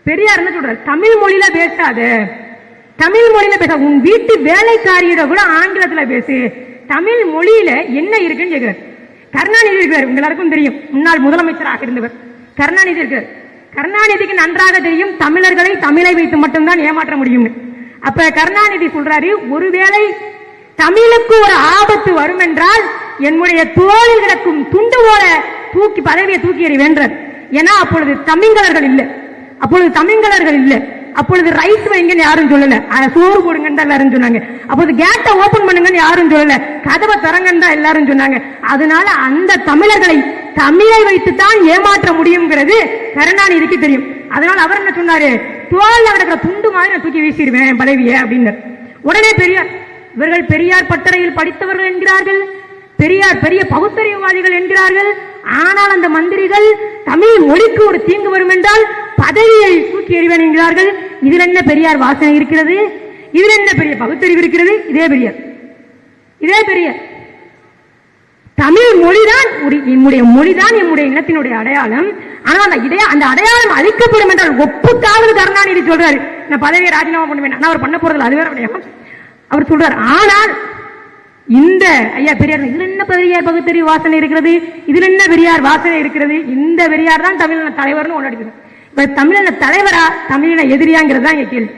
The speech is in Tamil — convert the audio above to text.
பெரியார் என்ன சொல்றாரு, தமிழ் மொழியில பேசாத, தமிழ் மொழியில பேச, உன் வீட்டு வேலைக்காரியிட கூட ஆங்கிலத்துல பேசு, தமிழ் மொழியில என்ன இருக்குன்னு கேட்கிறார். கருணாநிதி இருக்கிறார், எல்லாருக்கும் தெரியும், முன்னாள் முதலமைச்சராக இருந்தவர் கருணாநிதி இருக்கிறார். கருணாநிதிக்கு நன்றாக தெரியும் தமிழர்களை தமிழை வைத்து மட்டும்தான் ஏமாற்ற முடியும். அப்ப கருணாநிதி சொல்றாரு, ஒருவேளை தமிழுக்கு ஒரு ஆபத்து வரும் என்றால் என்னுடைய தோளில் கிடக்கும் துண்டு போல தூக்கி பதவியை தூக்கி எறிவேன்றார். ஏன்னா அப்பொழுது தமிழர்கள் இல்லை, அப்பொழுது தமிழர்கள் இல்லை, அப்பொழுது ரைஸ் வைங்கன்னு யாரும் சொல்லல, சோறு போடுங்கன்னு தான் எல்லாரும் சொன்னாங்க. அப்போது கேட்டை ஓபன் பண்ணுங்கன்னு யாரும் சொல்லல, கதவை திறங்கன்னு தான் எல்லாரும் சொன்னாங்க. அதனால அந்த தமிழர்களை தமிழை வைத்துத்தான் ஏமாற்ற முடியுங்கிறது கருணாநிதிக்கு தெரியும். அதனால அவர் என்ன சொன்னாரு, தோல்ல கிடக்கிற துண்டு மாதிரி நான் தூக்கி வீசிடுவேன் பதவியை அப்படின்னு. உடனே பெரியார், இவர்கள் பெரியார் பட்டறையில் படித்தவர்கள் என்கிறார்கள், பெரியார் பெரிய பகுத்தறிவுவாதிகள் என்கிறார்கள். ஆனால் அந்த மந்திரிகள் தமிழ் மொழிக்கு ஒரு தீங்கு வரும் என்றால் பதவியை தூக்கி எறிவேன் என்கிறார்கள். இதில் என்ன பெரியார் வாசனை இருக்கிறது, இதில் என்ன பெரிய பகுத்தறிவு இருக்கிறது? இதே பெரியார், இதே பெரியார். தமிழ் மொழிதான் என்னுடைய மொழிதான் என்னுடைய இனத்தினுடைய அடையாளம். ஆனால் அந்த அடையாளம் அழிக்கப்படும் என்றால் ஒப்புத்தாவது கருணாநிதி சொல்றாரு, நான் பதவியை ராஜினாமா பண்ணுவேன், நான் அவர் பண்ண போறது அது வேற விடயம் அவர் சொல்றார். ஆனால் இந்த ஐயா பெரியார், இதுல என்ன பெரியார் பகுத்தறிவு வாசனை இருக்கிறது, இதுல என்ன பெரியார் வாசனை இருக்கிறது? இந்த பெரியார் தான் தமிழின தலைவர்னு கொண்டாடுகிறது. இப்ப தமிழின தலைவரா தமிழின எதிரியாங்கிறது தான் இங்க கேள்வி.